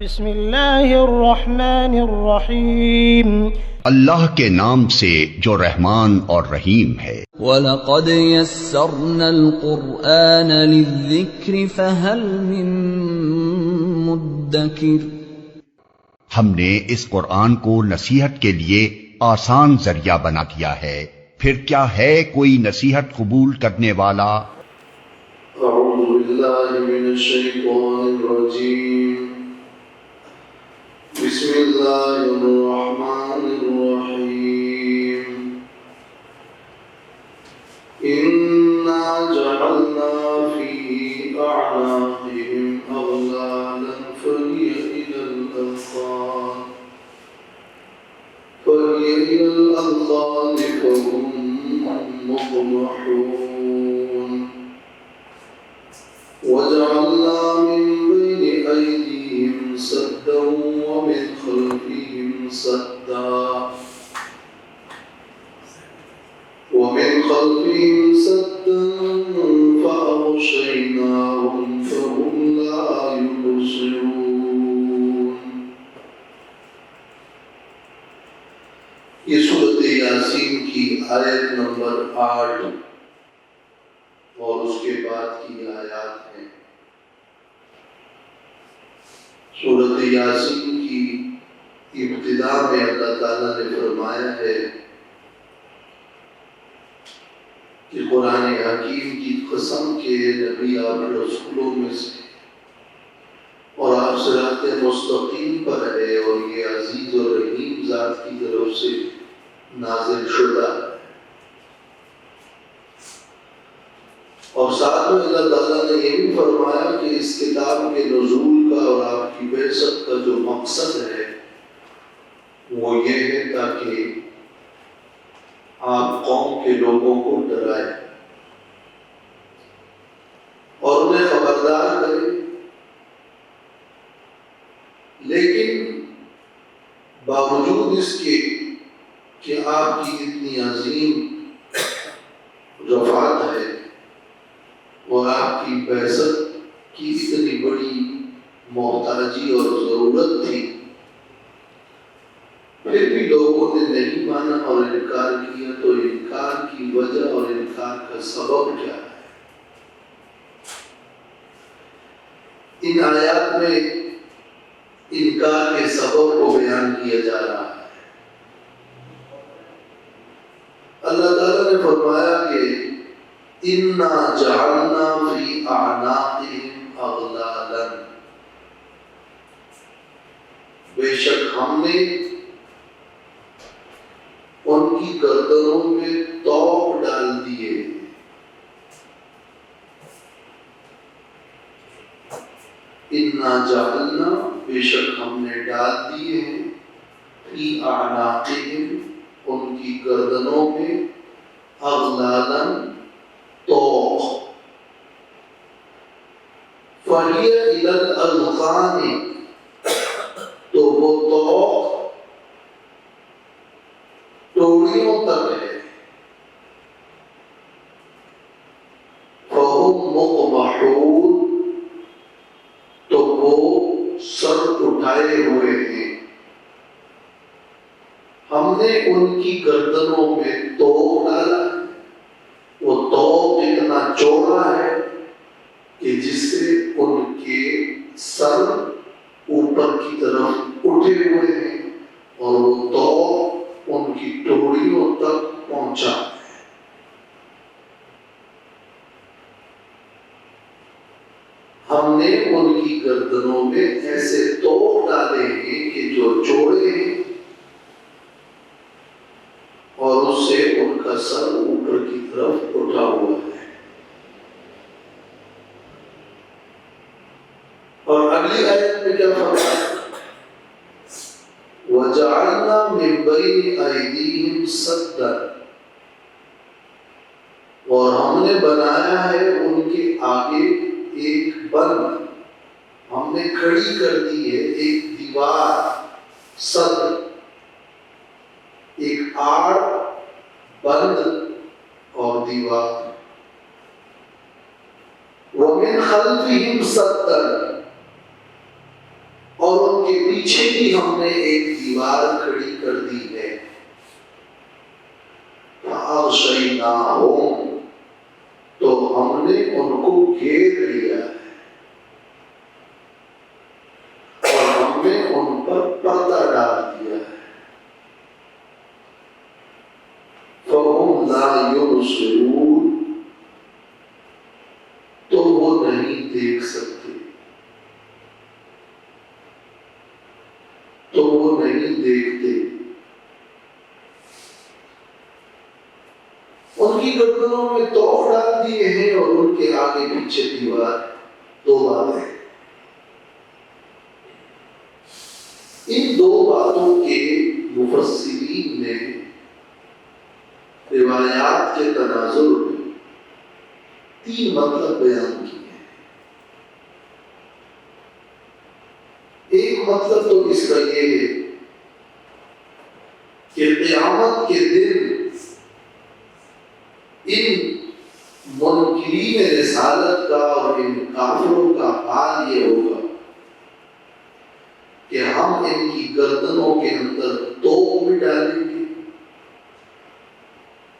بسم اللہ الرحمن الرحیم، اللہ کے نام سے جو رحمان اور رحیم ہے۔ وَلَقَدْ يَسَّرْنَا الْقُرْآنَ لِلذِّكْرِ فَهَلْ مِن مُّدَّكِرٍ۔ ہم نے اس قرآن کو نصیحت کے لیے آسان ذریعہ بنا دیا ہے، پھر کیا ہے کوئی نصیحت قبول کرنے والا؟ اعوذ باللہ من الشیطان الرجیم، بسم اللہ الرحمن الرحیم، انا جعلنا فی اعناقهم اغلالا فهي الى الاذقان فهم مقمحون، وجعلنا من بين أيديهم سدا ومن خلفهم سدا فأغشيناهم فهم لا يبصرون۔ یہ سورۃ یاسین کی آیت نمبر 8 اور اس کے بعد کی آیات ہیں۔ سورۃ یاسین کی ابتدا میں اللہ تعالیٰ نے فرمایا ہے کہ قرآن حکیم کی قسم کے نبی آپ رسولوں میں سے اور آپ صراط مستقیم پر ہے، اور یہ عزیز اور رحیم ذات کی طرف سے نازل شدہ ہے۔ اور ساتھ میں اللہ تعالیٰ نے یہ بھی فرمایا کہ اس کتاب کے نزول کا اور آپ کی بعثت کا جو مقصد ہے وہ یہ ہے تاکہ آپ قوم کے لوگوں کو ڈرائیں اور انہیں خبردار کریں، لیکن باوجود اس کے کہ آپ کی اتنی عظیم رفعت ہے اور آپ کی بعثت کی اتنی بڑی محتاجی اور ضرورت تھی، پھر بھی لوگوں نے نہیں مانا اور انکار کیا، تو انکار کی وجہ اور انکار کا سبب کیا ہے؟ ان آیات میں انکار کے سبب کو بیان کیا جا رہا ہے۔ اللہ تعالیٰ نے فرمایا کہ اِنَّا جَعَلْنَا فِي أَعْنَاقِهِمْ أَغْلَالًا، بے شک ہم نے ان کی گردنوں میں طوق ڈال دیے۔ اِنَّا جَعَلْنَا، بے شک ہم نے ڈال دیے ہیں، فِي أَعْنَاقِهِمْ، ان کی گردنوں میں، اغلالاً، طوق، فَهِيَ إِلَى الْأَذْقَانِ، تو وہ طوق توڑیوں تک ہے، فَهُمْ مُقْمَحُونَ، تو وہ سر اٹھائے ہوئے ہیں۔ ہم نے ان کی گردنوں میں طوق ڈالا ہے، وہ طوق اتنا چوڑا ہے کہ جس سے ان کے سر اوپر کی طرف اٹھے ہوئے ہیں اور وہ طوق ان کی توڑیوں تک پہنچا ہے۔ ہم نے ان کی گردنوں میں ایسے طوق ڈالے ہیں کہ جو چوڑے ہیں اور اس سے ان کا سر اوپر کی طرف اٹھا ہوا ہے۔ اور اگلی آیت میں کیا فرمایا؟ وَجَعَلْنَا مِن بَيْنِ أَيْدِيهِمْ سَدًّا، اور ہم نے بنایا ہے ان کے آگے ایک بند، ہم نے کھڑی کر دی ہے ایک دیوار، سد، ایک آڑ، بند اور دیوار۔ وَمِنْ خَلْفِهِمْ سَدًّا، اور ان کے پیچھے بھی ہم نے ایک دیوار کھڑی کر دی ہے. فَأَغْشَيْنَاهُمْ تو ہم نے ان کو گھیر لیا ہے اور ہم نے ان پر پردہ ڈال دیا ہے. فَهُمْ لَا يُبْصِرُونَ تو وہ نہیں دیکھ سکتے، تو وہ نہیں دیکھتے. ان کی گردنوں میں توق ڈال دیے ہیں اور ان کے آگے پیچھے دیوار. دو باتیں. ان دو باتوں کے مفسرین نے روایات کے تناظر میں 3 مطلب بیان کیے ہیں. ایک مطلب تو اس کا یہ ہے کہ قیامت کے دن ان منکرین رسالت کا اور ان کافروں کا حال یہ ہوگا کہ ہم ان کی گردنوں کے اندر توق بھی ڈالیں گے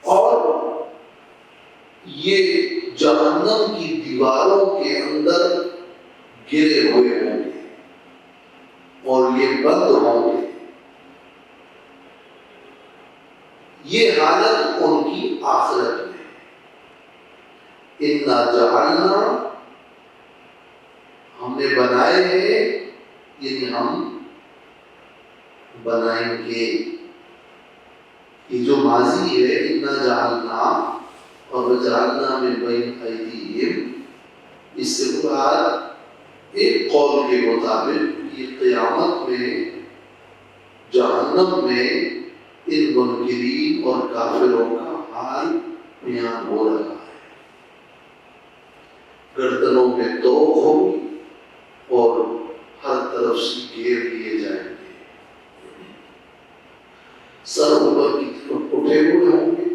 اور یہ جہنم کی دیواروں کے اندر گرے ہوئے ہوں گے اور یہ بند ہوں گے. یہ حالت ان کی آخرت میں. اِنَّا جَعَلْنَا ہم نے بنائے ہیں، یعنی ہم بنائیں گے. یہ جو ماضی ہے اِنَّا جَعَلْنَا اور وَجَعَلْنَا مِن بَيْنِ أَيْدِيهِمْ، اس سے مراد ایک قول کے مطابق یہ قیامت میں جہنم میں ان منکرین اور کافروں کا حال بیان ہو رہا ہے. گردنوں میں توق ہوگی اور ہر طرف سے گھیر لیے جائیں گے. سر اوپر کی طرف اٹھے ہوئے ہوں گے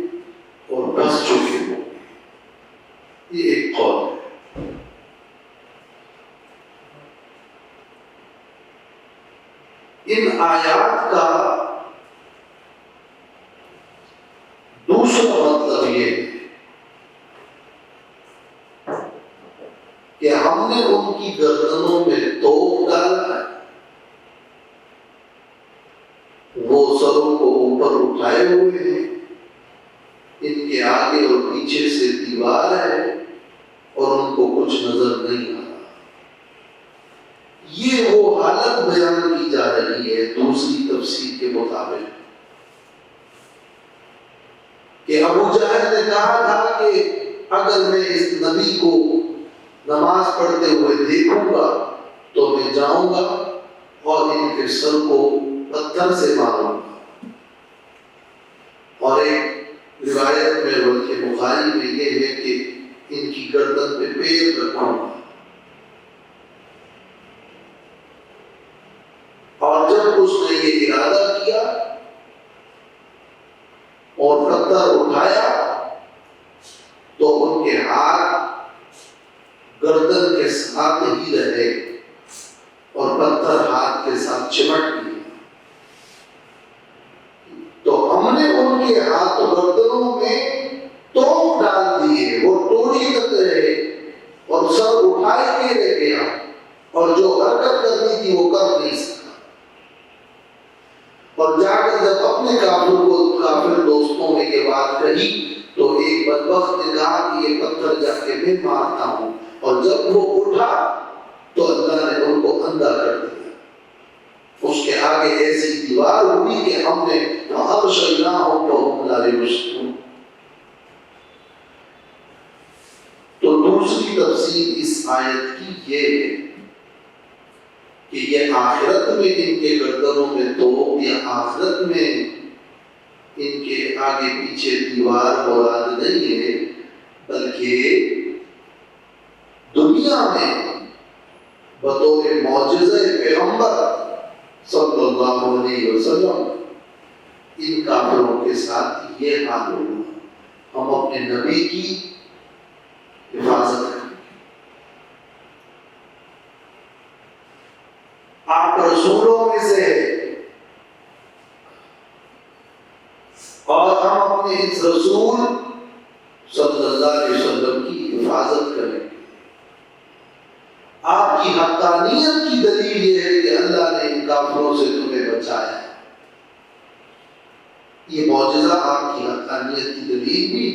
اور بس چکے ہوں گے. یہ ایک قول ہے. ان آیات کا دوسرا مطلب یہ ہے کہ ہم نے ان کی گردنوں میں توق ڈالا ہے، وہ سروں کو اوپر اٹھائے ہوئے ہیں، ان کے آگے اور پیچھے سے دیوار ہے اور ان کو کچھ نظر نہیں آ رہا. یہ وہ حالت بیان کی جا رہی ہے دوسری تفسیر کے مطابق کہ ابو جہل نے کہا تھا کہ اگر میں اس نبی کو نماز پڑھتے ہوئے دیکھوں گا تو میں جاؤں گا اور ان کے سر کو پتھر سے ماروں گا. اور ایک روایت میں بلکہ بخاری میں یہ ہے کہ ان کی گردن پہ پیر رکھوں گا. اور جب اس نے یہ ارادہ کیا اور پتھر اٹھایا تو ان کے ہاتھ گردن کے ساتھ ہی رہے اور پتھر ہاتھ کے ساتھ چمٹ گئے. تو ہم نے ان کے ہاتھ گردنوں میں توق ڈال دیے، وہ ٹوڑی تک رہے اور سر اٹھائے کے رہ گیا اور جو حرکت کرنی تھی وہ کر نہیں سکا. اور جا کر جب اپنے کافر دوستوں میں یہ بات کہی تو ایک بدبخت نے کہا کہ یہ پتھر جا کے میں مارتا ہوں. اور جب وہ اٹھا تو اللہ نے ان کو اندھا کر دیا. اس کے آگے ایسی دیوار ہوئی کہ ہم نے فَأَغْشَيْنَاهُمْ فَهُمْ لَا يُبْصِرُونَ. تو دوسری تفسیر اس آیت کی یہ ہے کہ یہ آخرت میں ان کے گردنوں میں توق یا آخرت میں ان کے آگے پیچھے دیوار مراد نہیں ہے، بلکہ دنیا میں بطور معجزہ پیغمبر صلی اللہ علیہ وسلم ان کافروں کے ساتھ یہ حال ہوگا. ہم اپنے نبی کی حفاظت کریں. آپ رسولوں میں سے ہے، اور ہم اپنے اس رسول صلی اللہ علیہ وسلم کی حفاظت کریں گے۔ آپ کی حقانیت کی دلیل یہ ہے کہ اللہ نے ان کافروں سے تمہیں بچایا ہے۔ یہ معجزہ آپ کی حقانیت کی دلیل بھی،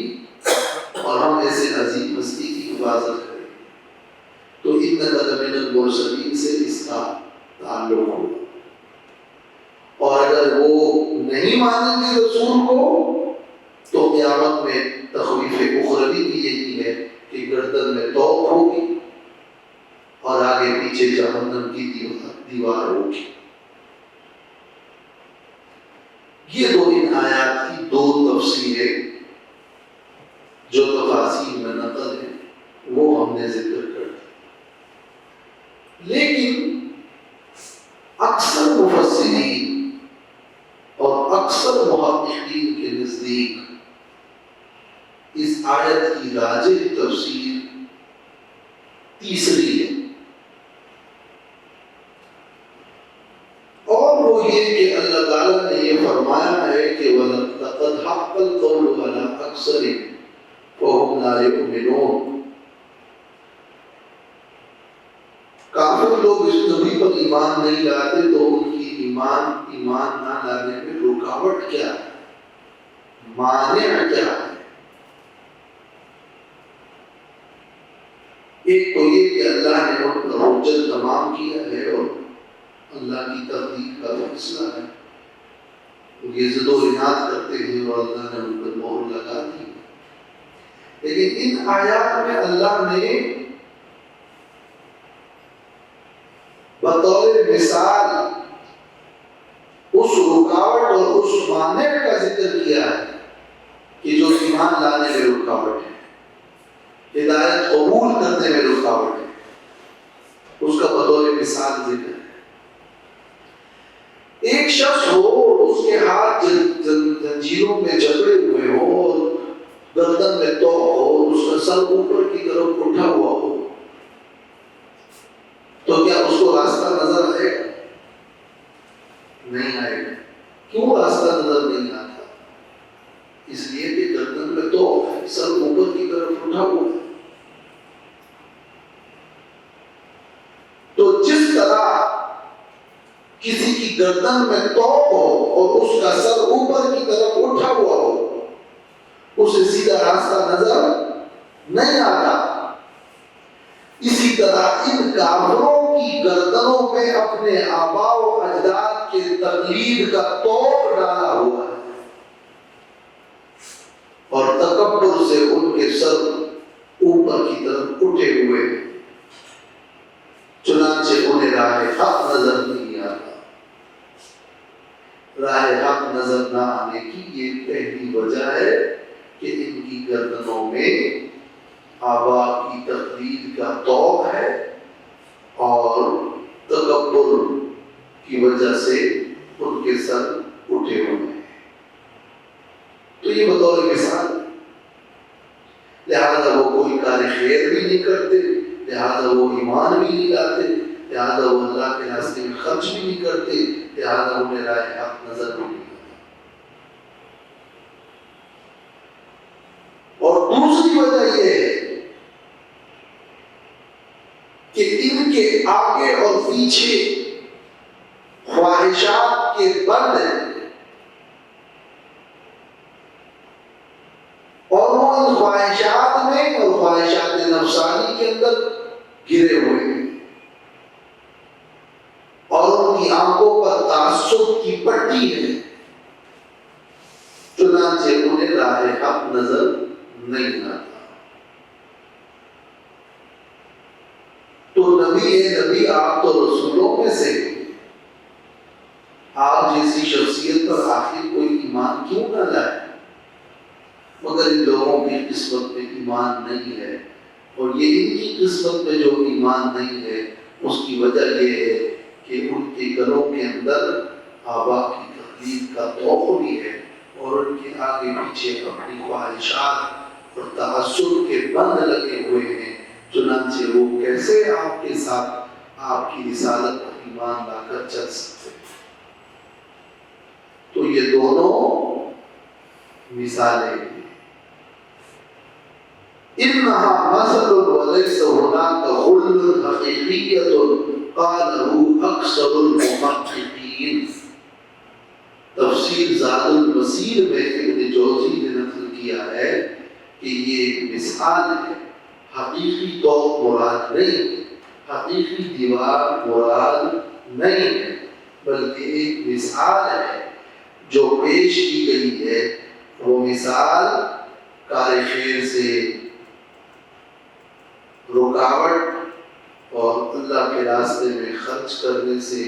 اور ہم ایسے عظیم ہستی کی حفاظت کریں گے۔ تو انک لمن المرسلین سے اس کا تعلق ہو، اور اگر وہ نہیں مانیں گے رسول کو تو قیامت میں تخویف اخروی بھی یہی ہے کہ گردن میں توق ہوگی اور آگے پیچھے جہنم کی دیوار ہوگی۔ یہ دو ان آیات کی دو تفسیریں جو تفاسیر میں نقل ہے وہ ہم نے ذکر کر دی، لیکن اکثر مفسرین اور اکثر محققین کے نزدیک اس آیت کی راجح تفسیر تیسری ہے، اور وہ یہ کہ اللہ تعالیٰ نے یہ فرمایا ہے کہ وَلَقَدْ حَقَّ الْقَوْلُ عَلَىٰ أَكْثَرِهِمْ فَهُمْ لَا يُؤْمِنُونَ۔ کافر لوگ اس نبی پر ایمان نہیں لاتے تو ان کی ایمان نہ لانے میں رکاوٹ کیا ہے، مانع کیا ہے؟ ایک تو یہ کہ اللہ نے ان پر حجت تمام کیا ہے اور اللہ کی تقدیر کا فیصلہ ہے، یہ ضد و عناد کرتے ہیں اور اللہ نے ان پر مہر لگا دی۔ لیکن ان آیات میں اللہ نے بطور مثال اس رکاوٹ اور اس مانع کا ذکر کیا ہے کہ جو ایمان لانے میں رکاوٹ ہے، ہدایت قبول کرنے میں رکاوٹ ہے، اس کا بطور مثال ذکر ہے۔ ایک شخص ہو، اس کے ہاتھ زنجیروں میں جکڑے ہوئے ہو اور گردن میں توق ہو، اس کا سر اوپر کی طرف اٹھا ہوا ہو، تو کیا اس کو راستہ نظر آئے گا؟ نہیں آئے گا۔ کیوں راستہ نظر نہیں آتا؟ اس لیے کہ گردن میں توق ہے، سر اوپر کی طرف اٹھا ہوا ہے۔ تو جس طرح کسی کی گردن میں توق ہو اور اس کا سر اوپر کی طرف اٹھا ہوا ہو، اسے سیدھا راستہ نظر نہیں آتا، اسی طرح ان کافروں کی گردنوں میں اپنے آباء و اجداد کے تقلید کا توق ڈالا ہوا ہے، اور تکبر سے ان کے سر اوپر کی طرف اٹھے ہوئے ہیں، چنانچہ انہیں راہ حق نظر نہیں آتا۔ راہ حق نظر نہ آنے کی یہ پہلی وجہ ہے کہ ان کی گردنوں میں آباء کی تقلید کا توق ہے، اور تکبر کی وجہ سے ان کے سر اٹھے ہوئے ہیں۔ تو یہ بطور مثال، لہذا وہ کوئی کار خیر بھی نہیں کرتے، لہذا وہ ایمان بھی نہیں لاتے، لہذا وہ اللہ کے راستے میں خرچ بھی نہیں کرتے، لہذا انہیں راہ حق نظر بھی نہیں آتا۔ اور دوسری وجہ یہ ہے کہ ان کے آگے اور پیچھے خواہشات کے بند ہیں، اور وہ ان خواہشات میں اور خواہشات نفسانی کے اندر گرے ہوئے ہیں، اور ان کی آنکھوں پر تعصب کی پٹی ہے، چنانچہ انہیں راہ حق نظر نہیں آتا۔ تو نبی آپ تو رسولوں میں سے، آپ جیسی شخصیت پر آخر کوئی ایمان کیوں نہ لائے؟ مگر ان لوگوں کی قسمت میں ایمان نہیں ہے، اور یہ ان کی قسمت میں جو ایمان نہیں ہے اس کی وجہ یہ ہے کہ ان کے گلوں کے اندر آباء کی تقلید کا توق بھی ہے، اور ان کے آگے پیچھے اپنی خواہشات اور تعصب کے بند لگے ہوئے ہیں، چنانچہ وہ کیسے آپ کے ساتھ آپ کی رسالت پر ایمان لا کر چل سکتے ہیں۔ تو یہ دونوں مثالیں ہیں۔ انہا مثل ولیس هناک غل حقیقیت قالہ اکثر المحققین۔ تفسیر زاد المسیر میں ابن جوزی نے نقل کیا ہے کہ یہ ایک مثال ہے، حقیقی طور مراد نہیں، حقیقی دیوار مراد نہیں ہے، بلکہ ایک مثال ہے جو پیش کی گئی ہے۔ وہ مثال کار خیر سے رکاوٹ اور اللہ کے راستے میں خرچ کرنے سے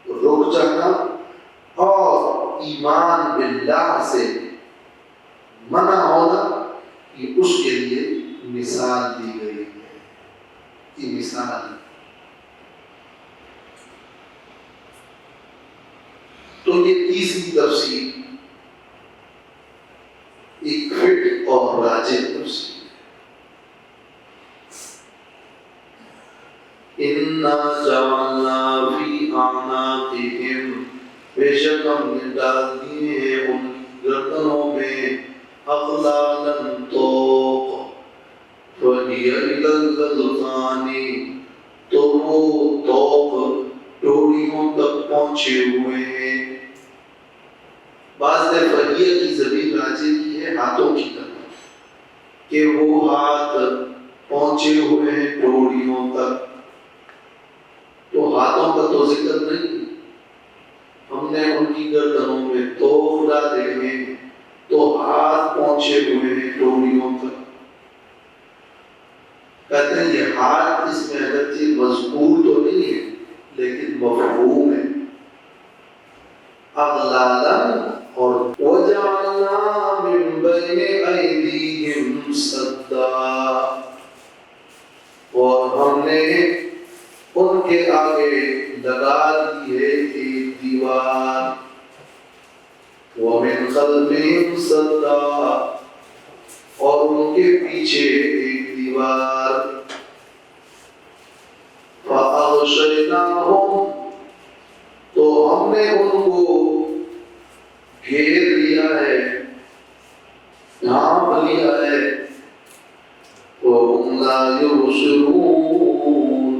رک جانا اور ایمان باللہ سے منع ہونا، یہ اس کے لیے مثال دی گئی ہے۔ یہ مثال تو یہ تیسری تفسیر ایک فٹ اور راجح تفسیر۔ اِنَّا جَعَلْنَا فِي أَعْنَاقِهِمْ، بے شک ہم نے ڈال دیے ہیں ان گردنوں میں اغلالاً طوق، فَهِيَ إِلَى الْأَذْقَانِ، تو وہ طوق ڈوریوں تک پہنچے ہوئے ہیں۔ بعض نے فہیہ کی ضمیر راجع کی ہے ہاتھوں کی طرف، کہ وہ ہاتھ پہنچے ہوئے ہیں ڈوریوں تک، تو ہاتھوں کا تو ذکر نہیں، ہم نے ان کی گردنوں میں طوق ڈالے ہیں تو ہاتھ پہنچے ہوئے ہیں ڈوریوں تک۔ کہتے ہیں یہ ہاتھ اس میں اگرچہ مذکور تو نہیں ہے لیکن مفہوم ہے۔ اغلالاً اور وَجَعَلْنَا مِن بَيْنِ أَيْدِيهِمْ سَدًّا، اور ہم نے ان کے آگے لگا دی ہے ایک دیوار، وَمِن خَلْفِهِمْ سَدًّا، اور ان کے پیچھے ایک دیوار، فَأَغْشَيْنَاهُمْ، تو ہم نے ان کو گھیر لیا ہے، ڈھانپ لیا ہے، وَهُمْ لَا يُبْصِرُونَ،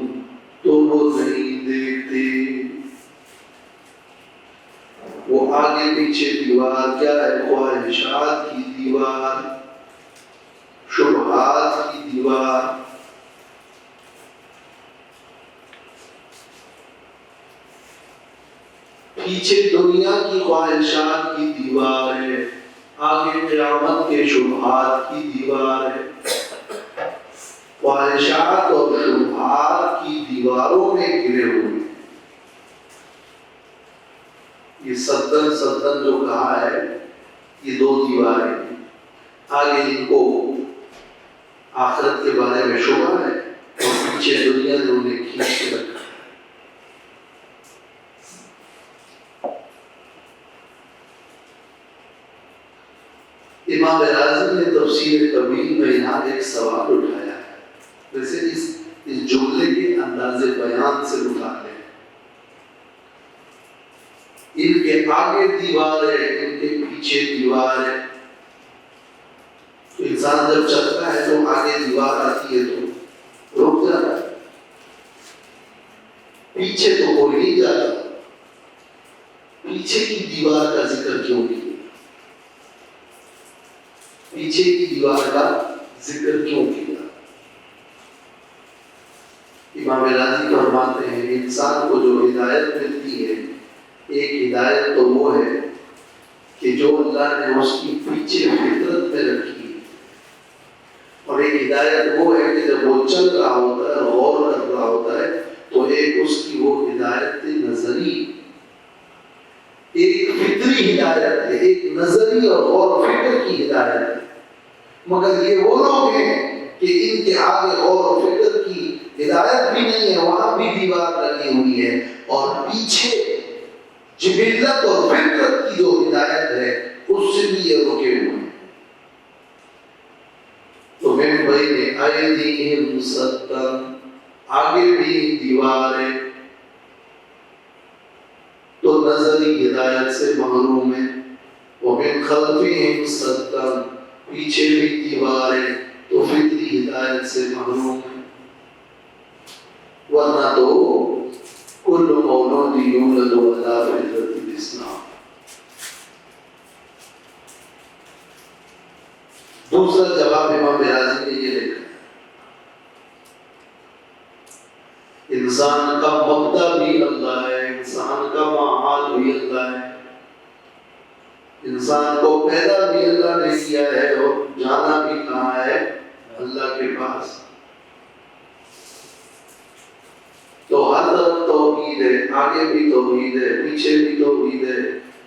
تو وہ نہیں دیکھتے۔ وہ آگے پیچھے دیوار کیا ہے؟ خواہشات کی دیوار، شبہات کی دیوار۔ پیچھے دنیا کی خواہشات کی دیوار ہے، آگے قیامت کے شبہات کی دیوار ہے۔ خواہشات اور شبہات کی دیواروں میں گرے ہوئے، یہ سدن سدن جو کہا ہے یہ دو دیواریں ہیں۔ آگے ان کو آخرت کے بارے میں شبہ ہے اور پیچھے دنیا نے انہیں کھینچ کے رکھا۔ امام رازی نے تفسیر کبیر میں یہاں ایک سوال اٹھایا ہے، ویسے اس جملے کے انداز بیان سے اٹھا لیں۔ ان کے آگے دیوار ہے، ان کے پیچھے دیوار ہے، تو انسان جب چلتا ہے تو آگے دیوار آتی ہے تو رک جاتا ہے، پیچھے تو کوئی نہیں جاتا۔ پیچھے کی دیوار کا ذکر کیوں کیا؟ پیچھے کی دیوار کا ذکر کیوں کیا؟ امام راضی فرماتے ہیں انسان کو جو ہدایت ملتی ہے، ایک ہدایت تو وہ ہے کہ جو اللہ نے اس کی پیچھے فطرت میں رکھی ہے، اور ایک ہدایت وہ ہے کہ جب وہ چل رہا ہوتا ہے، غور کر رہا ہوتا ہے، تو ایک اس کی وہ ہدایت نظری، ایک فطری ہدایت ہے، ایک نظری اور غور و فکر کی ہدایت ہے۔ مگر یہ وہ لوگ ہیں کہ ان کے آگے غور و فکر کی ہدایت بھی نہیں ہے، وہاں بھی دیوار لگی ہوئی ہے، اور پیچھے جبلت اور فطرت کی جو ہدایت ہے اس سے بھی یہ رکے ہوئے ہیں۔ تو من بین ایدیہم سدًّا، آگے بھی دیوار ہے، نظری ہدایت سے محروم ہیں، ومن خلفہم صدا، پیچھے بھی دیواریں تو فطری ہدایت سے محروم ہیں۔ ورنہ تو کل مولود یولد علی فطرت الاسلام۔ دوسرا جواب امام راضی نے یہ لکھا، انسان کا مبدا بھی اللہ ہے، انسان کا معاد بھی اللہ ہے، انسان کو پیدا بھی اللہ نے کیا ہے اور جانا بھی کہاں ہے؟ اللہ کے پاس۔ تو ہر طرف توحید ہے، آگے بھی توحید ہے، پیچھے بھی توحید ہے،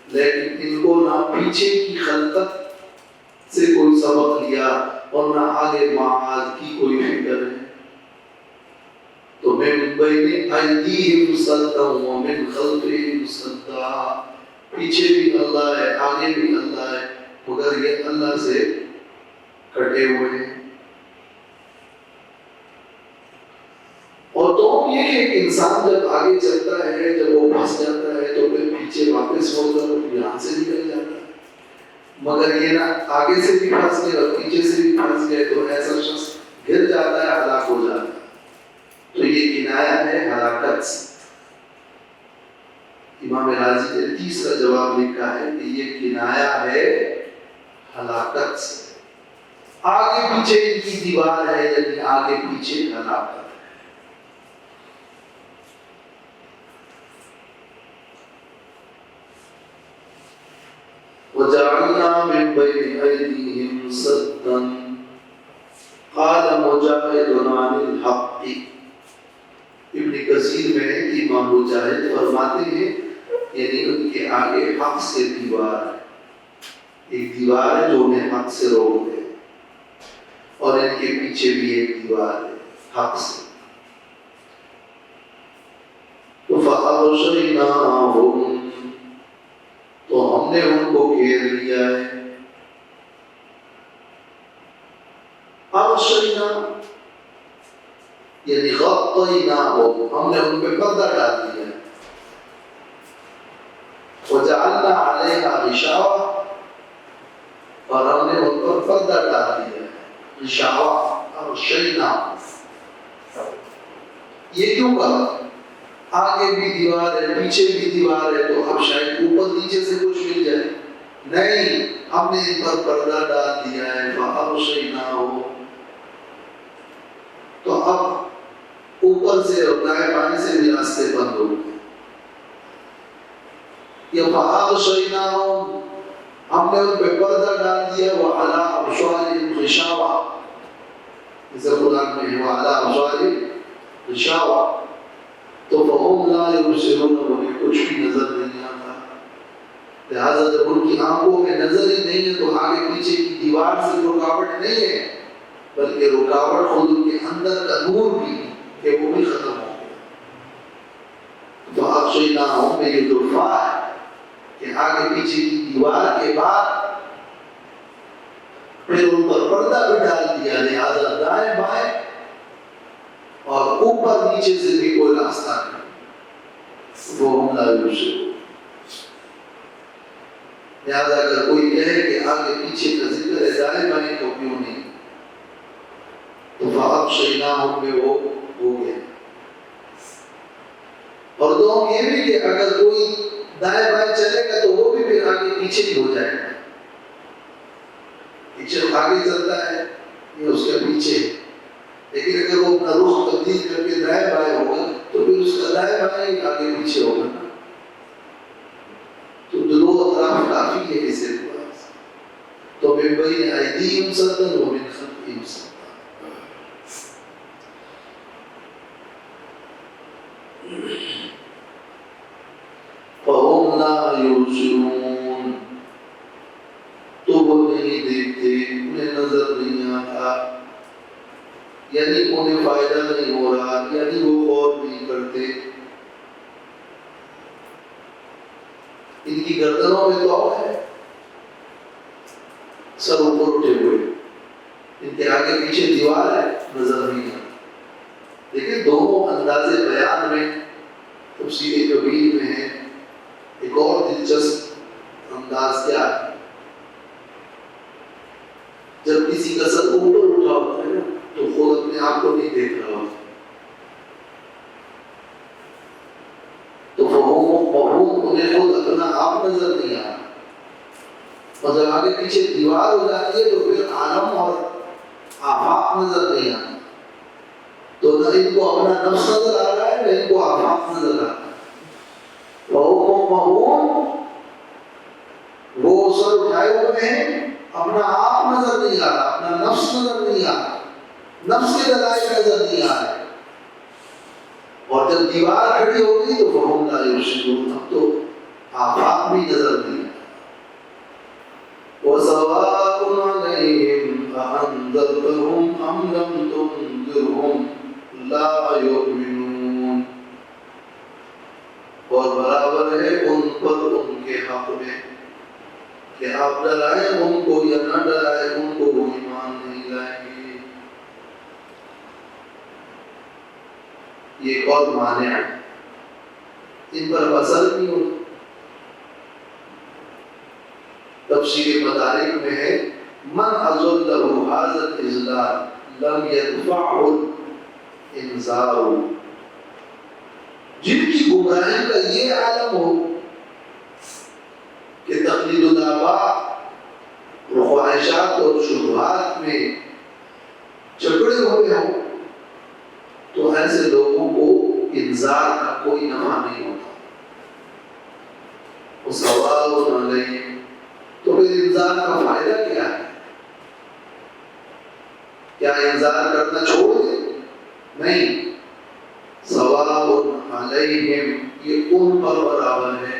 لیکن ان کو نہ پیچھے کی خلقت سے کوئی سبق لیا اور نہ آگے معاد کی کوئی فکر ہے۔ تو من بین ایدیہم صدا ومن خلفہم صدا، پیچھے بھی اللہ ہے، آگے بھی اللہ ہے، مگر یہ اللہ سے کٹے ہوئے ہیں۔ اور تو یہ کہ ایک انسان جب آگے چلتا ہے، جب وہ پھنس جاتا ہے تو پھر پیچھے واپس ہو کر یہاں سے نکل جاتا ہے، مگر یہ نہ آگے سے بھی پھنس گئے اور پیچھے سے بھی پھنس گئے تو ایسا شخص گر جاتا ہے، ہلاک ہو جاتا ہے۔ تو یہ کنایا ہے ہلاکت سے۔ امام راضی نے تیسرا جواب لکھا ہے کہ یہ کنایا ہے ہلاکت سے۔ آگے پیچھے ان کی دیوار ہے، یعنی آگے پیچھے ہلاکت ہے۔ وَجَعَلْنَا مِن بَيْنِ أَيْدِيهِمْ سَدًّا قَالَ مُجَاهِدٌ عَنِ الْحَقِّ۔ ابن کثیر میں امام مجاہد فرماتے ہیں یعنی ان کے آگے حق سے دیوار ہے، ایک دیوار ہے جو انہیں حق سے روک دے، اور ان کے پیچھے بھی ایک دیوار ہے حق سے۔ تو فَأَغْشَيْنَاهُمْ، تو ہم نے ان کو گھیر لیا ہے۔ اغشینا یعنی غطیناہم، ہم نے ان پہ پردہ ڈال دیا ہے۔ وجعلنا علیہا غشاوہ، اور ہم نے ان پر پردہ ڈال دیا ہے، غشاوہ اغشینا۔ یہ کیوں کہا؟ آگے بھی دیوار ہے، پیچھے بھی دیوار ہے، تو اب شاید اوپر نیچے سے کچھ مل جائے، نہیں، ہم نے ان پر پردہ ڈال دیا ہے۔ فَأَغْشَيْنَاهُمْ، تو اب اوپر سے اور دائیں بائیں سے بھی راستے بند ہو گئے۔ یا فَأَغْشَيْنَاهُمْ، ہم نے ان پہ پردہ ڈال دیا، وَعَلَىٰ أَبْصَارِهِمْ غِشَاوَةٌ، اسے قرآن میں ہے وَعَلَىٰ أَبْصَارِهِمْ غِشَاوَةٌ، تو فَهُمْ لَا يُبْصِرُونَ، انہیں کچھ بھی نظر نہیں آتا۔ لہٰذا جب ان کی آنکھوں میں نظر ہی نہیں ہے تو آگے پیچھے کی دیوار سے رکاوٹ نہیں ہے، بلکہ رکاوٹ خود ان کے اندر کا نور بھی کہ وہ بھی ختم ہو گیا۔ تو اغشیناہم میں یہ دفاع ہے کہ آگے پیچھے کی دیوار کے بعد پھر ان پر پردہ بھی ڈال دیا، لہٰذا دائیں بائیں اور اوپر نیچے سے بھی کوئی راستہ نہیں، وہ ہم لا یبصرون۔ لہٰذا اگر کوئی کہے کہ آگے پیچھے کا ذکر ہے، دائیں بائیں تو کیوں نہیں؟ تو فَأَغْشَيْنَاهُمْ میں وہ ہو گیا۔ اور دوم یہ بھی کہ اگر کوئی دائیں بائیں چلے گا تو وہ بھی پھر آگے پیچھے ہی ہو جائے گا، پیچھے آگے چلتا ہے یہ اس کے پیچھے، لیکن اگر وہ اپنا رخ تبدیل کر کے دائیں بائیں ہوگا تو پھر اس کا دائیں بائیں آگے پیچھے ہوگا نا۔ تو دو اطراف کافی ہے اسے پاس۔ تو من بین ایدیہم صدا ومن خلفہم صدا۔ فَهُمْ لَا يُبْصِرُونَ، تو وہ نہیں دیکھتے، انہیں نظر نہیں آتا، یعنی انہیں فائدہ نہیں ہو رہا، یعنی وہ غور نہیں کرتے۔ ان کی گردنوں میں تو ہے، سر اوپر اٹھے ہوئے، ان کے آگے پیچھے دیوار ہے، نظر نہیں آتا۔ لیکن دونوں انداز بیان میں تفسیر کبیر میں ہے، ایک انہیں خود اپنا آپ نظر نہیں آ رہا، اور جب آگے پیچھے دیوار ہو جاتی ہے تو پھر عالم اور آفاق نظر نہیں آتا، تو نہ ان کو اپنا نفس نظر آ رہا ہے نہ ان کو آفاق نظر آ رہا ہے۔ وہ سر اٹھائے ہوئے ہیں، اپنا آپ نظر نہیں آ رہا، اپنا نفس نظر نہیں آ رہا، نفس کے دلائل نظر نہیں آ رہے، اور جب دیوار کھڑی ہوگی تو فہم لا یرشدون، اب تو آفاق بھی نظر نہیں آ رہا۔ وَسَوَاءٌ عَلَيْهِمْ أَأَنذَرْتَهُمْ أَمْ لَمْ تُنذِرْهُمْ لَا يُؤْمِنُونَ، اور برابر ہے ان پر ان کے حق میں کہ آپ ڈرائیں ان کو یا نہ ڈرائیں ان کو، وہ ایمان نہیں لائیں گے۔ یہ ایک اور مانع ہے، ان پر اثر نہیں ہوتا۔ تفسیر مدارک میں ہے من اضل هذا الاضلال لم يدفعه الانذار، جن کی گمراہی کا یہ عالم ہو کہ تقلید الآباء اور خواہشات اور شبہات میں جکڑے ہوئے ہوں، تو ایسے لوگوں کو انذار کا کوئی نفع نہیں ہوتا۔ وَسَوَاءٌ عَلَيْهِمْ، تو پھر انذار کا فائدہ کیا ہے؟ کیا انذار کرنا چھوڑ دیں؟ نہیں، سواء علیہم، یہ ان پر برابر ہے،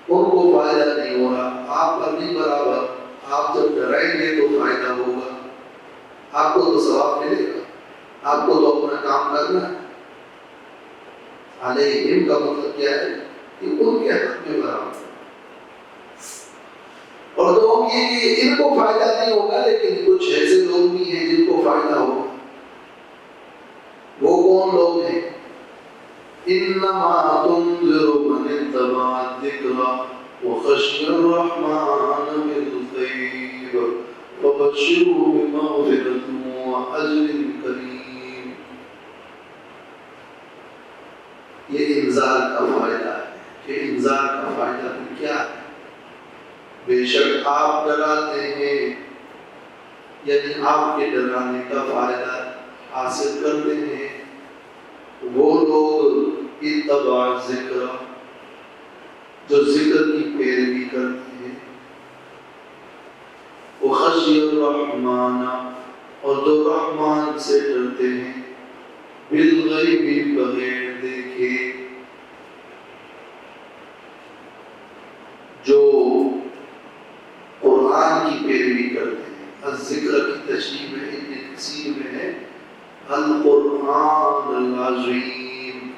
ان کو فائدہ نہیں ہو رہا، آپ پر نہیں برابر۔ آپ جب ڈرائیں گے تو فائدہ ہوگا، آپ کو تو ثواب ملے گا، آپ کو تو اپنا کام کرنا ہے۔ علیہم کا مطلب کیا ہے کہ ان کے حق میں برابر، اور دوم یہ کہ ان کو فائدہ نہیں ہوگا، لیکن کچھ ایسے لوگ بھی ہیں جن کو فائدہ ہوگا۔ وہ کون لوگ ہیں؟ انما تنذر من اتبع الذکر وخشی الرحمن بالغیب فبشرہ بمغفرۃ واجر کریم۔ یہ انذار کا فائدہ ہے کہ انذار کا فائدہ کیا ہے؟ بے شک آپ ڈراتے ہیں، یعنی آپ کے ڈرانے کا فائدہ حاصل کرتے ہیں وہ لوگ اتباع ذکر، جو ذکر کی پیروی کرتے ہیں، وہ خشی الرحمن، اور جو رحمان سے ڈرتے ہیں، بالغیب، بغیر دیکھے، جو قرآن کی پیروی کرتے ہیں۔ الذکر کی تشریح میں ابن کثیر میں ہے القرآن العظیم،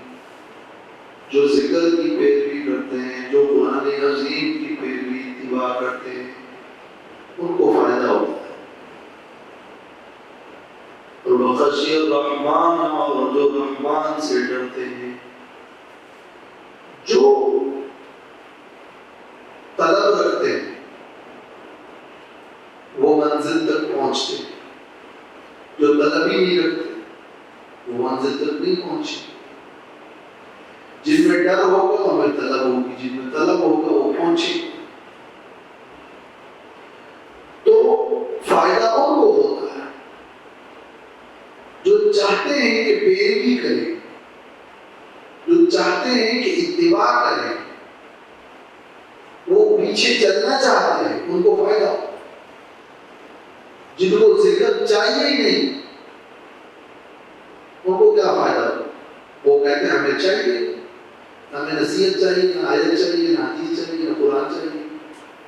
جو ذکر کی پیروی کرتے ہیں، جو قرآن عظیم کی پیروی اتباع کرتے ہیں، ان کو فائدہ ہوتا ہے۔ اور وخشی الرحمن، اور جو رحمان سے ڈرتے ہیں، جو طلب رکھتے ہیں وہ منزل تک پہنچتے ہیں، جو طلب ہی نہیں رکھتے وہ منزل تک نہیں پہنچے۔ جن میں ڈر ہوگا ہمیں طلب ہوگی، جن میں طلب ہوگا وہ پہنچے۔ تو فائدہ ان کو ہوتا ہے جو چاہتے ہیں کہ پیروی کریں، جو چاہتے ہیں کہ اتباع کریں، وہ پیچھے چلنا چاہتے ہیں، ان کو فائدہ ہو۔ جن کو ذکر چاہیے ہی نہیں ان کو کیا فائدہ ہو؟ وہ کہتے ہیں ہمیں چاہیے، ہمیں نصیحت چاہیے، نہ آیت چاہیے، نہ حدیث چاہیے، نہ قرآن چاہیے،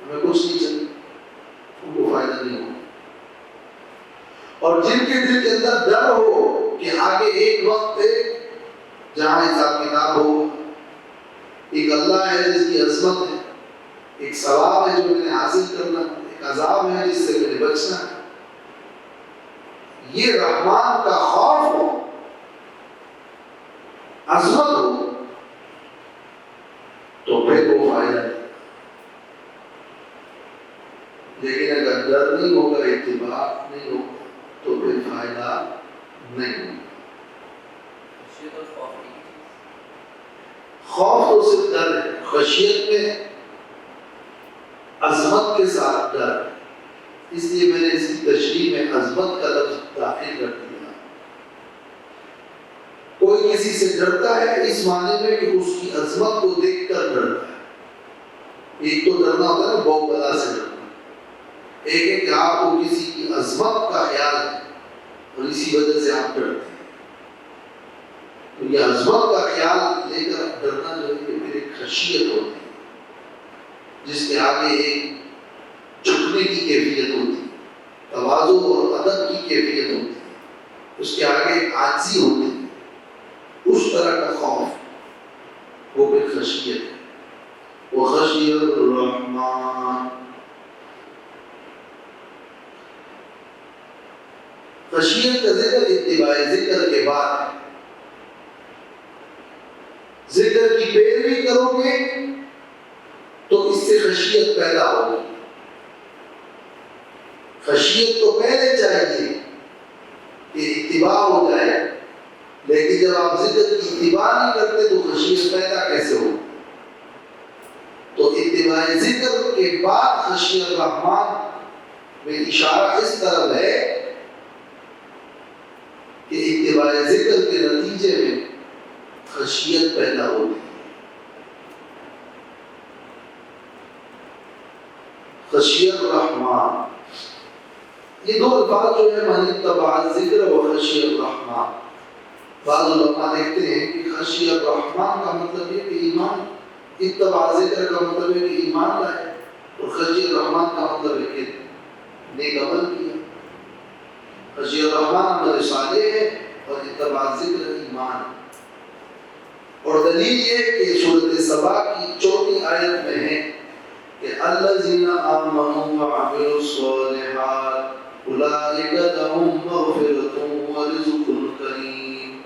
ہمیں کچھ نہیں چاہیے، ان کو فائدہ نہیں ہو۔ اور جن کے دل کے اندر ڈر ہو کہ آگے ایک وقت ہے جہاں حساب کتاب ہو، ایک اللہ ہے جس کی عظمت ہے، ایک ثواب ہے جو میں نے حاصل کرنا، ایک عذاب ہے جس سے میں نے بچنا ہے، یہ رحمان کا خوف ہو، عظمت ہو، تو پھر وہ فائدہ نہیں۔ لیکن اگر ڈر نہیں ہوگا، اتباع نہیں ہوگا، تو پھر فائدہ نہیں ہوگا۔ خوف تو وہ صرف ڈر ہے. خشیت میں عظمت کے ساتھ ڈر ہے. اس لیے میں نے اس کی تشریح میں عظمت کا لفظ داخل کر دیا. کوئی کسی سے ڈرتا ہے اس معنی میں کہ اس کی عظمت کو دیکھ کر ڈرتا ہے. ایک تو ڈرنا ہوتا ہے نا بہو بلا سے ڈرنا، ایک ہے کہ آپ کو کسی کی عظمت کا خیال ہے اور اسی وجہ سے آپ ڈرتے ہیں. تو یہ عظمت کا خیال لے کر ڈرنا جو ہے یہ پھر ایک خشیت ہوتی ہے جس کے آگے ایک جھکنے کی کیفیت ہوتی ہے، تواضع اور ادب کی کیفیت ہوتی ہے، اس کے آگے ایک عاجزی ہوتی ہے. اس طرح کا خوف وہ پھر خشیت ہے. وہ خشیت الرحمن. خشیت کا ذکر اتباع ذکر کے بعد ذکر کی پیروی کرو گے تو اس سے خشیت پیدا ہوگی. خشیت تو پہلے چاہیے کہ اتباع ہو جائے، لیکن جب آپ ذکر کی اتباع نہیں کرتے تو خشیت پیدا کیسے ہو؟ تو اتباع ذکر کے بعد خشیت الرحمن میں اشارہ اس طرف ہے کہ اتباع ذکر کے نتیجے میں خشیت پیدا ہوتی ہے. خشیت الرحمن یہ دو الفاظ جو ہے من اتبع ذکر و خشیت الرحمن. بعض علماء دیکھتے ہیں کہ خشیت الرحمن کا مطلب ہے کہ ایمان، اتباع ذکر کا مطلب ہے کہ ایمان لائے، اور خشیت الرحمن کا مطلب ہے کہ نیک عمل کیا. خشیت الرحمن عمل صالح ہے اور اتباع ذکر ایمان. اور دلیل یہ کہ سورۃ سبا کی 4 آیت میں ہے کہ الذین آمنوا وعملوا الصالحات اولئک لهم مغفرۃ ورزق کریم.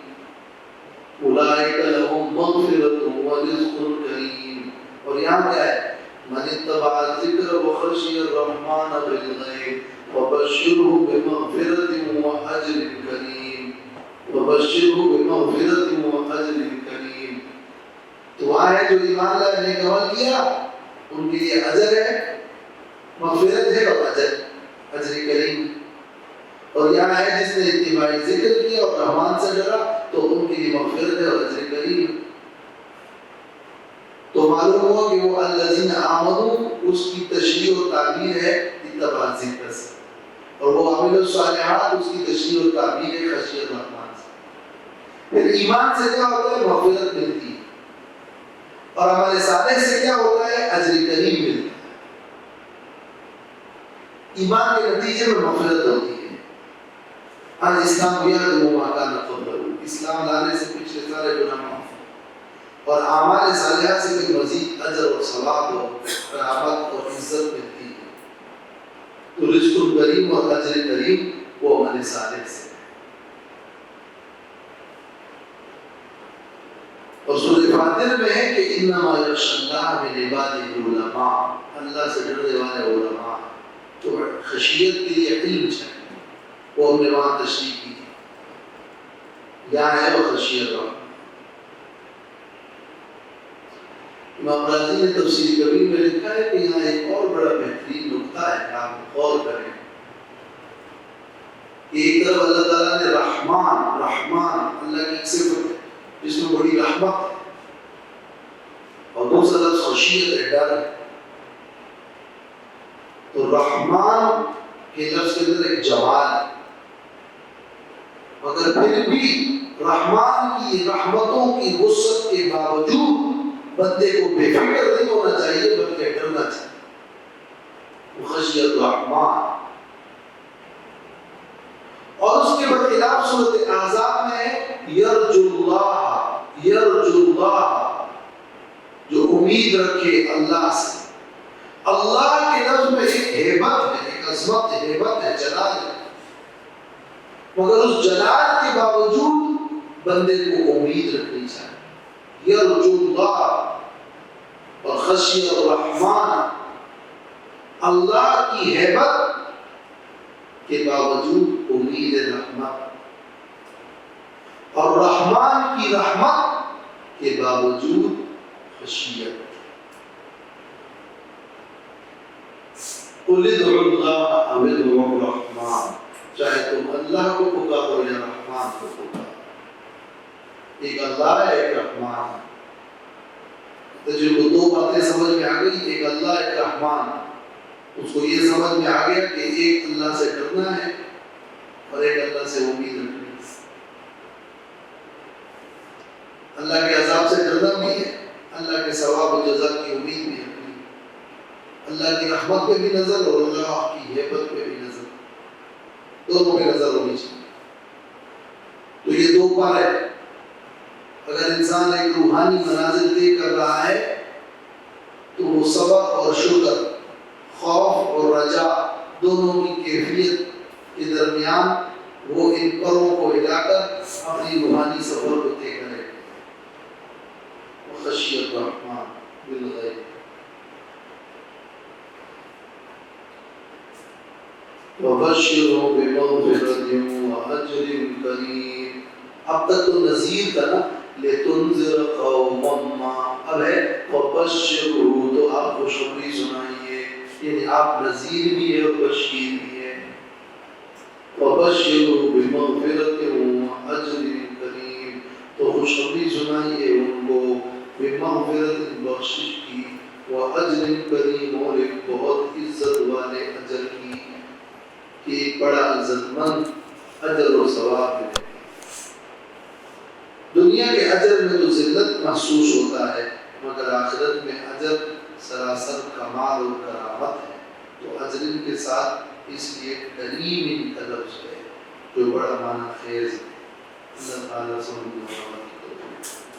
اولئک لهم مغفرۃ ورزق کریم. اور یہاں کیا ہے؟ من اتبع الذکر وخشی الرحمن بالغیب وبشرہ بمغفرۃ واجر کریم. وبشرہ بمغفرۃ واجر کریم. تو وہاں ہے جو ایمان لائے نیک عمل کیا ان کے لیے اجر ہے، مغفرت ہے اور اجر کریم. اور یہاں ہے جس نے اتباع ذکر کیا اور رحمان سے ڈرا تو ان کے لیے مغفرت ہے اور اجر کریم. تو معلوم ہوا کہ وہ الذین آمنوا اس کی تشریح و تعبیر ہے اتباع ذکر سے، اور وہ عمل الصالحات اس کی تشریح و تعبیر ہے خشیت الرحمن سے. پھر ایمان سے کیا ہوتا ہے؟ مغفرت ملتی ہے. اور عمل صالح سے کیا ہوتا ہے؟ اجر کریم ملتا ہے. ایمان کے نتیجے میں مغفرت ہوتی ہے. الاسلام یعدم ما کان قبلہ. اسلام لانے سے پچھلے سارے گناہ معاف، اور اعمال صالحہ سے پھر مزید اجر اور ثواب اور کرامت اور عزت ملتی ہے. تو رزق کریم اور اجر کریم وہ عمل صالح سے. اور سورۃ فاتر میں ہے کہ انما یخشی اللہ من عبادہ العلماء. اللہ سے ڈرنے والے علماء. تو خشیت کے لیے علم چاہیے، وہ ہم نے وہاں تشریح کی. یہاں ہے وہ خشیت. امام رازی نے تفسیر کبیر میں لکھا ہے کہ یہاں ایک اور بڑا بہترین نقطہ ہے کہ آپ غور کریں. ایک طرف اللہ تعالیٰ نے رحمان، رحمان اللہ کی ایک صفت ہے جس میں بڑی رحمت ہے، اور دوسرا لفظ خشیت ہے، ڈر ہے. تو رحمان کے لفظ کے اندر ایک جمال ہے، مگر پھر بھی رحمان کی رحمتوں کی وسعت کے باوجود بندے کو بے فکر نہیں ہونا چاہیے بلکہ ڈرنا چاہیے. وہ خشیت الرحمن. اور اس کے برخلاف سورۃ احزاب میں ہے یرجو اللہ، یرجو اللہ جو امید رکھے اللہ سے. اللہ کے لفظ میں ایک ہیبت ہے، ایک عظمت ہے، ہیبت ہے، جلال ہے، مگر اس جلال کے باوجود بندے کو امید رکھنی چاہیے. یرجو اللہ اور خشیت الرحمن، اللہ کی ہیبت کے باوجود امید رحمت، اور رحمان کی رحمت کے باوجود خشیت. قل ادعوا اللہ او ادعوا الرحمن، چاہے تم اللہ کو پکارو یا رحمان کو پکارو. ایک اللہ ہے، ایک رحمان ہے. تو جن کو دو باتیں سمجھ میں آ گئی، ایک اللہ ایک رحمان، اس کو یہ سمجھ میں آ گیا کہ ایک اللہ سے ڈرنا ہے اور ایک اللہ سے امید رکھنی ہے. اللہ کے عذاب سے ڈرنا بھی ہے، اللہ کے ثواب و جزا کی امید بھی رکھنی ہے. اللہ کی رحمت پہ بھی نظر اور اللہ کی ہیبت پہ بھی نظر، دونوں پہ نظر ہونی چاہیے. تو یہ دو پار ہے. اگر انسان ایک روحانی منازل طے کر رہا ہے تو وہ صبر اور شکر، خوف اور رجا دونوں کی کیفیت کے درمیان وہ ان پروں کو ہلا کر اپنی روحانی سفر کو طے کرے. خشیت الرحمن بالغیب. وبشرهم بمغفرة وأجر كريم. اب تک تو نذیر تھا نا، لتنذر قوما ما، اب ہے وبشرہ، تو آپ خوشخبری سنائیے، یعنی آپ نذیر بھی ہے اور بشیر بھی ہے. وبشرہ بمغفرة وأجر کریم، تو خوشخبری سنائیے ان کو بمغفرت، بخشش کی، وأجر کریم، اور ایک بہت عزت والے اجر کی، کہ ایک بڑا عزت مند اجر و ثواب ہے. دنیا کے اجر میں تو ذلت محسوس ہوتا ہے، مگر آخرت میں اجر سراسر کمال اور کرامت ہے. تو اجر کے ساتھ اس لیے کریم کا لفظ ہے جو بڑا معنی خیز ہے. اللہ تعالیٰ سمجھنے والا کی توفیق.